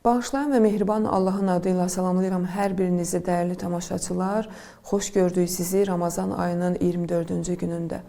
Bağışlayan və mehriban Allahın adıyla salamlayıram hər birinizi dəyərli tamaşaçılar. Xoş gördük sizi Ramazan ayının 24-cü günündə.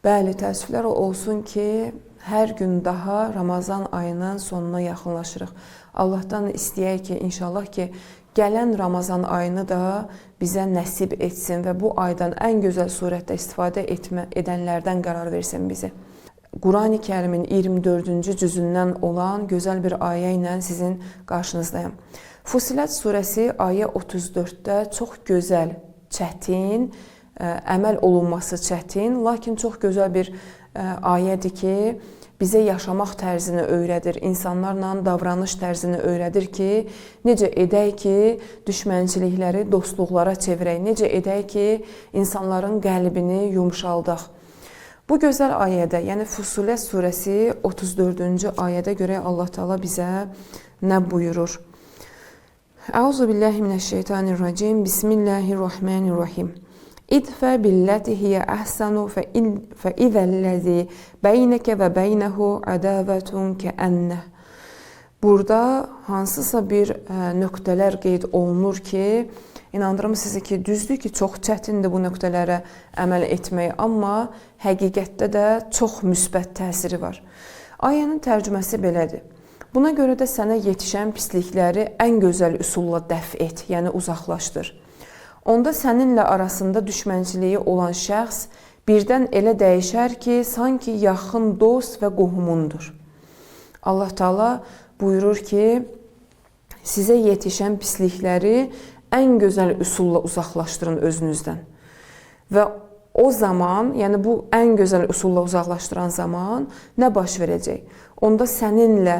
Bəli, təəssüflər olsun ki, hər gün daha Ramazan ayının sonuna yaxınlaşırıq. Allahdan istəyək ki, inşallah ki, gələn Ramazan ayını da bizə nəsib etsin və bu aydan ən gözəl surətdə istifadə edənlərdən qərar versin bizi. Qurani Kərimin 24-cü cüzündən olan gözəl bir ayə ilə sizin qarşınızdayım. Fusilət surəsi ayə 34-də çox gözəl, çətin, əməl olunması çətin, lakin çox gözəl bir ayədir ki, bizə yaşamaq tərzini öyrədir, insanlarla davranış tərzini öyrədir ki, necə edək ki, düşmənçilikləri dostluqlara çevirək, necə edək ki, insanların qəlbini yumşaldaq. Bu gözəl ayədə, yəni Fusilət surəsi 34-cü ayədə görə Allah Teala bizə nə buyurur? Euzubillahimineşşeytanirracim. Bismillahirrahmanirrahim. İdfə billəti hiyə əhsanu fə izəlləzi beynəkə və beynəhu ədəvətun kəənnə. Burada hansısa bir nöqtələr qeyd olunur ki, İnandırım sizi ki, düzdür ki, çox çətindir bu nöqtələrə əməl etmək, amma həqiqətdə də çox müsbət təsiri var. Ayənin tərcüməsi belədir. Buna görə də sənə yetişən pislikləri ən gözəl üsulla dəf et, yəni uzaqlaşdır. Onda səninlə arasında düşmənçiliyi olan şəxs birdən elə dəyişər ki, sanki yaxın dost və qohumundur. Allah Teala buyurur ki, sizə yetişən pislikləri ən gözəl üsulla uzaqlaşdırın özünüzdən. Və o zaman, yəni bu ən gözəl üsulla uzaqlaşdıran zaman nə baş verəcək? Onda səninlə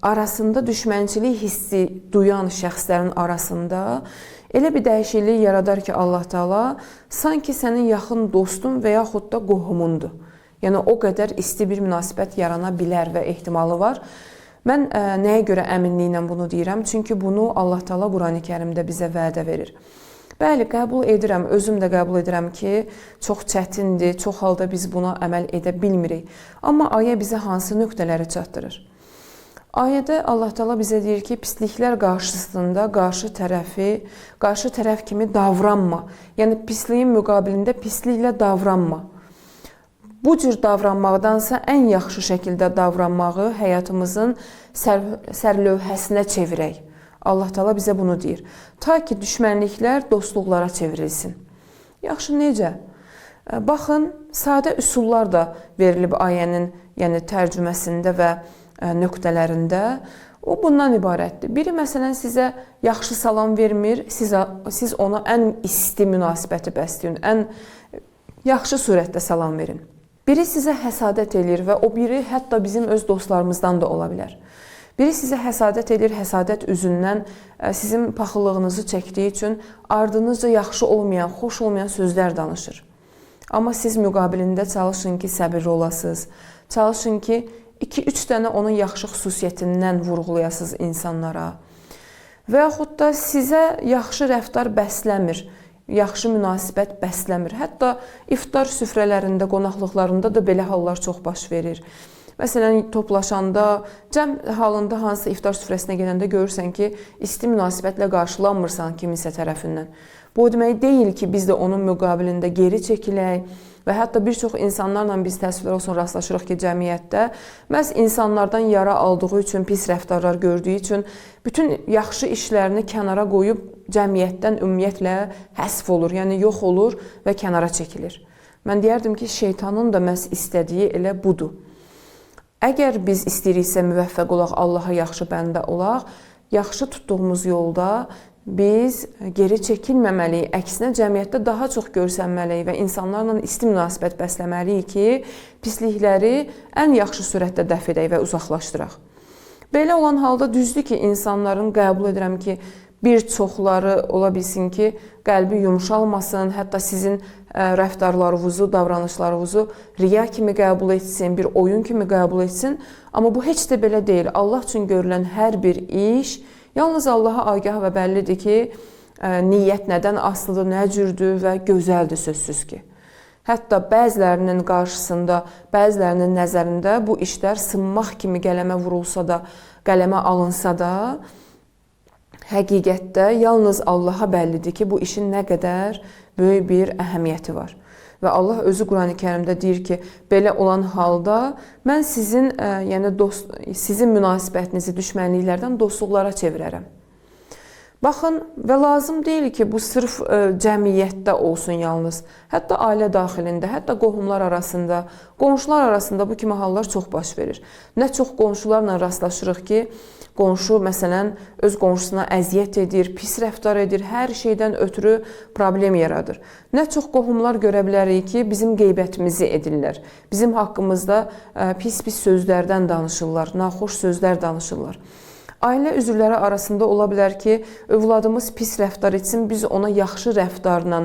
arasında düşmənçilik hissi duyan şəxslərin arasında elə bir dəyişiklik yaradar ki, Allah Teala sanki sənin yaxın dostun və yaxud da qohumundur. Yəni o qədər isti bir münasibət yarana bilər və ehtimalı var. Mən nəyə görə əminliklə bunu deyirəm? Çünki bunu Allah Teala Qurani Kərimdə bizə vədə verir. Bəli, qəbul edirəm, özüm də qəbul edirəm ki, çox çətindir, çox halda biz buna əməl edə bilmirik. Amma ayə bizə hansı nöqtələri çatdırır? Ayədə Allah Teala bizə deyir ki, pisliklər qarşısında qarşı tərəf kimi davranma. Yəni pisliyin müqabilində pisliklə davranma. Bu cür davranmaqdansa ən yaxşı şəkildə davranmağı həyatımızın sərlövhəsinə çevirək. Allah Teala bizə bunu deyir. Ta ki, düşmənliklər dostluqlara çevrilsin. Yaxşı, necə? Baxın, sadə üsullar da verilib ayənin tərcüməsində və nöqtələrində. O bundan ibarətdir. Biri, məsələn, sizə yaxşı salam vermir, siz ona ən isti münasibəti bəsləyin, ən yaxşı surətdə salam verin. Biri sizə həsadət edir və o biri hətta bizim öz dostlarımızdan da ola bilər. Biri sizə həsadət edir, həsadət üzündən sizin paxıllığınızı çəkdiyi üçün ardınızca yaxşı olmayan, xoş olmayan sözlər danışır. Amma siz müqabilində çalışın ki, səbirli olasınız. Çalışın ki, 2-3 dənə onun yaxşı xüsusiyyətindən vurğulayasınız insanlara. Və yaxud da sizə yaxşı rəftar bəsləmir. Yaxşı münasibət bəsləmir. Hətta iftar süfrələrində, qonaqlıqlarında da belə hallar çox baş verir. Məsələn, toplaşanda, cəm halında hansı iftar süfrəsinə gedəndə görürsən ki, isti münasibətlə qarşılanmırsan kimisə tərəfindən. Bu demək deyil ki, biz də onun müqabilində geri çəkilək və hətta bir çox insanlarla biz təəssüflər olsun rastlaşırıq ki, cəmiyyətdə məhz insanlardan yara aldığı üçün, pis rəftarlar gördüyü üçün bütün yaxşı işlərini kənara qoyub cəmiyyətdən ümumiyyətlə həsf olur, yəni yox olur və kənara çəkilir. Mən deyərdim ki, şeytanın da məhz istədiyi elə budur. Əgər biz istəyiriksə müvəffəq olaq, Allaha yaxşı bəndə olaq, yaxşı tutduğumuz yolda biz geri çəkilməməliyik, əksinə cəmiyyətdə daha çox görsənməliyik və insanlarla isti münasibət bəsləməliyik ki, pislikləri ən yaxşı surətdə dəf edək və uzaqlaşdıraq. Belə olan halda düzdür ki, insanların qəbul edirəm ki, bir çoxları ola bilsin ki, qəlbi yumşalmasın, hətta sizin rəftarlarınızı, davranışlarınızı riya kimi qəbul etsin, bir oyun kimi qəbul etsin. Amma bu heç də belə deyil. Allah üçün görülən hər bir iş yalnız Allaha agah və bəllidir ki, niyyət nədən asılıdır, nə cürdür və gözəldir sözsüz ki. Hətta bəzilərinin qarşısında, bəzilərinin nəzərində bu işlər sınmaq kimi qələmə vurulsa da, qələmə alınsa da, həqiqətdə yalnız Allaha bəllidir ki, bu işin nə qədər böyük bir əhəmiyyəti var. Və Allah özü Qurani-Kərimdə deyir ki, belə olan halda mən sizin, sizin münasibətinizi düşmənliklərdən dostluqlara çevirərəm. Baxın, və lazım deyil ki, bu sırf cəmiyyətdə olsun yalnız. Hətta ailə daxilində, hətta qohumlar arasında, qonşular arasında bu kimi hallar çox baş verir. Nə çox qonşularla rastlaşırıq ki, qonşu məsələn öz qonşusuna əziyyət edir, pis rəftar edir, hər şeydən ötürü problem yaradır. Nə çox qohumlar görə bilərik ki, bizim qeybətimizi edirlər. Bizim haqqımızda pis-pis sözlərdən danışırlar, naxoş sözlər danışırlar. Ailə üzvləri arasında ola bilər ki, övladımız pis rəftar etsin, biz ona yaxşı rəftarla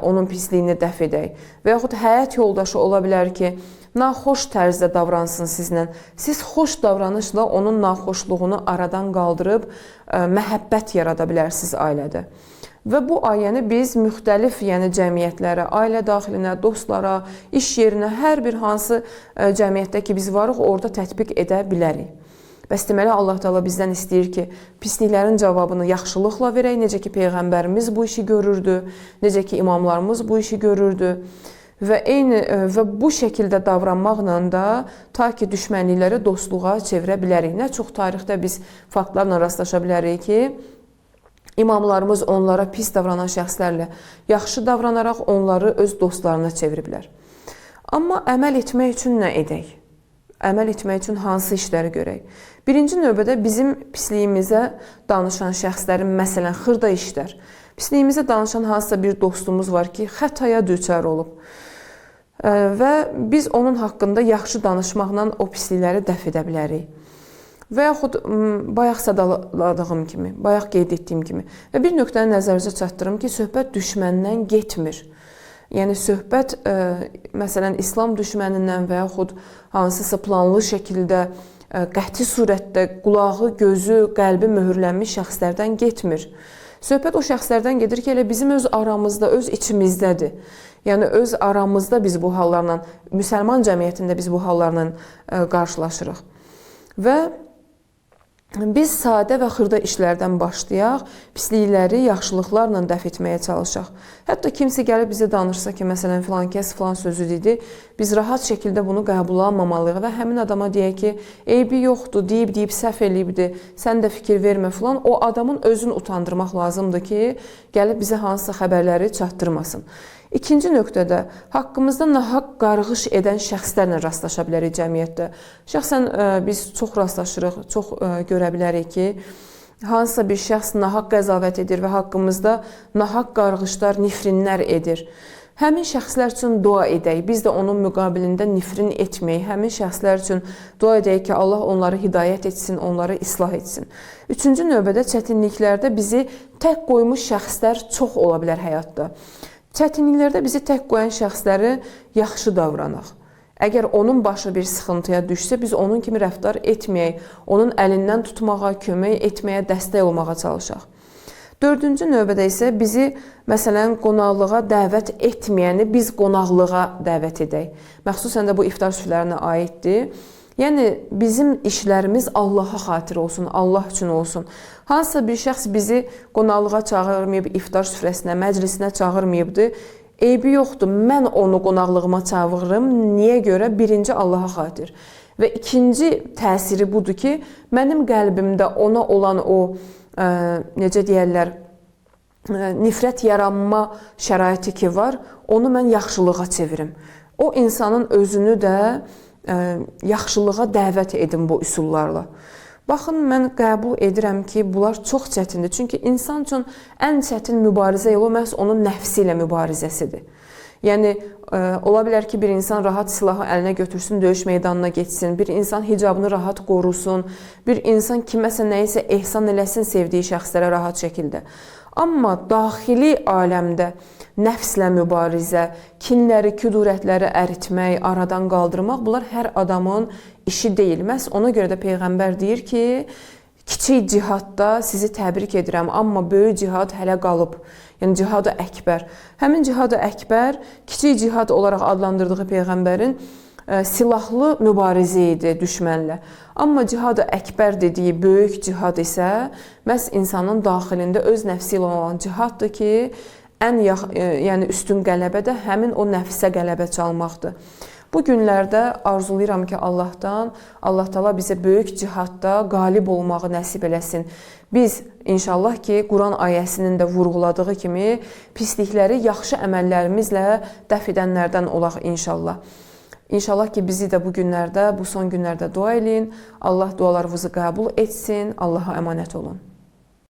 onun pisliyini dəf edək. Və yaxud həyat yoldaşı ola bilər ki, naxoş tərzdə davransın sizlə. Siz xoş davranışla onun naxoşluğunu aradan qaldırıb məhəbbət yarada bilərsiniz ailədə. Və bu ayəni biz müxtəlif cəmiyyətlərə, ailə daxilinə, dostlara, iş yerinə, hər bir hansı cəmiyyətdə ki biz varıq, orada tətbiq edə bilərik. Bəs deməli, Allah Teala bizdən istəyir ki, pisliklərin cavabını yaxşılıqla verək, necə ki Peyğəmbərimiz bu işi görürdü, necə ki imamlarımız bu işi görürdü. Və bu şəkildə davranmaqla da ta ki düşmənlikləri dostluğa çevirə bilərik. Nə çox tarixdə biz faktlarla rastlaşa bilərik ki, imamlarımız onlara pis davranan şəxslərlə yaxşı davranaraq onları öz dostlarına çeviriblər. Amma əməl etmək üçün nə edək? Əməl etmək üçün hansı işləri görək? Birinci növbədə bizim pisliyimizə danışan şəxslərin, məsələn, xırda işlər. Pisliyimizə danışan hansısa bir dostumuz var ki, xətaya düçar olub. Və biz onun haqqında yaxşı danışmaqla o pislikləri dəf edə bilərik. Və yaxud bayaq sadaladığım kimi, bayaq qeyd etdiyim kimi. Və bir nöqtəni nəzərinizə çatdırım ki, söhbət düşməndən getmir. Yəni, söhbət, məsələn, İslam düşmənindən və yaxud hansısa planlı şəkildə, qəti surətdə qulağı, gözü, qəlbi möhürlənmiş şəxslərdən getmir. Söhbət o şəxslərdən gedir ki, elə bizim öz aramızda, öz içimizdədir. Yəni, öz aramızda biz bu hallarla, müsəlman cəmiyyətində biz bu hallarla qarşılaşırıq. Və biz sadə və xırda işlərdən başlayaq, pislikləri yaxşılıqlarla dəf etməyə çalışaq. Hətta kimsə gəlib bizə danışsa ki, məsələn, filan kəs filan sözü dedi, biz rahat şəkildə bunu qəbul almamalıyıq və həmin adama deyək ki, eybi yoxdur, deyib səhv eləyibdi, sən də fikir vermə filan. O adamın özünü utandırmaq lazımdır ki, gəlib bizə hansısa xəbərləri çatdırmasın. İkinci nöqtədə, haqqımızda nahaq qarğış edən şəxslərlə rastlaşa bilərik cəmiyyətdə. Şəxsən biz çox rastlaşırıq, çox görə bilərik ki, hansısa bir şəxs nahaq qəzavət edir və haqqımızda nahaq qarğışlar, nifrinlər edir. Həmin şəxslər üçün dua edək, biz də onun müqabilində nifrin etməyik. Həmin şəxslər üçün dua edək ki, Allah onları hidayət etsin, onları islah etsin. Üçüncü növbədə, çətinliklərdə bizi tək qoymuş şəxslər çox ola bilər həyatda. Çətinliklərdə bizi tək qoyan şəxsləri yaxşı davranaq. Əgər onun başı bir sıxıntıya düşsə, biz onun kimi rəftar etməyək, onun əlindən tutmağa, kömək etməyə, dəstək olmağa çalışaq. Dördüncü növbədə isə bizi, məsələn, qonaqlığa dəvət etməyəni biz qonaqlığa dəvət edək. Məxsusən də bu iftar süfrələrinə aiddir. Yəni, bizim işlərimiz Allaha xatir olsun, Allah üçün olsun. Hansısa bir şəxs bizi qonaqlığa çağırmayıb, iftar süfrəsinə, məclisinə çağırmayıbdır. Eybi yoxdur, mən onu qonaqlığıma çağırırım. Niyə görə? Birinci Allaha xatir. Və ikinci təsiri budur ki, mənim qəlbimdə ona olan o, necə deyərlər, nifrət yaranma şəraiti ki var, onu mən yaxşılığa çevirim. O insanın özünü də yaxşılığa dəvət edin bu üsullarla. Baxın, mən qəbul edirəm ki, bunlar çox çətindir. Çünki insan üçün ən çətin mübarizə yolu məhz onun nəfsi ilə mübarizəsidir. Yəni, ola bilər ki, bir insan rahat silahı əlinə götürsün, döyüş meydanına geçsin, bir insan hicabını rahat qorusun, bir insan kiməsə nəyisə ehsan eləsin sevdiyi şəxslərə rahat şəkildə. Amma daxili aləmdə nəfslə mübarizə, kinləri, küdurətləri əritmək, aradan qaldırmaq, bunlar hər adamın işi deyil. Məhz ona görə də Peyğəmbər deyir ki, kiçik cihadda sizi təbrik edirəm, amma böyük cihad hələ qalıb. Yəni cihad-ı əkbər. Həmin cihad-ı əkbər kiçik cihad olaraq adlandırdığı peyğəmbərin silahlı mübarizə idi düşmənlə. Amma cihad-ı əkbər dediyi böyük cihad isə məhz insanın daxilində öz nəfsi ilə olan cihaddır ki, ən yəni üstün qələbə də həmin o nəfsə qələbə çalmaqdır. Bu günlərdə arzulayıram ki, Allahdan, Allah Taala bizə böyük cihadda qalib olmağı nəsib eləsin. Biz inşallah ki, Quran ayəsinin də vurğuladığı kimi pislikləri yaxşı əməllərimizlə dəf edənlərdən olaq inşallah. İnşallah ki, bizi də bu günlərdə, bu son günlərdə dua eləyin. Allah dualarınızı qəbul etsin. Allaha əmanət olun.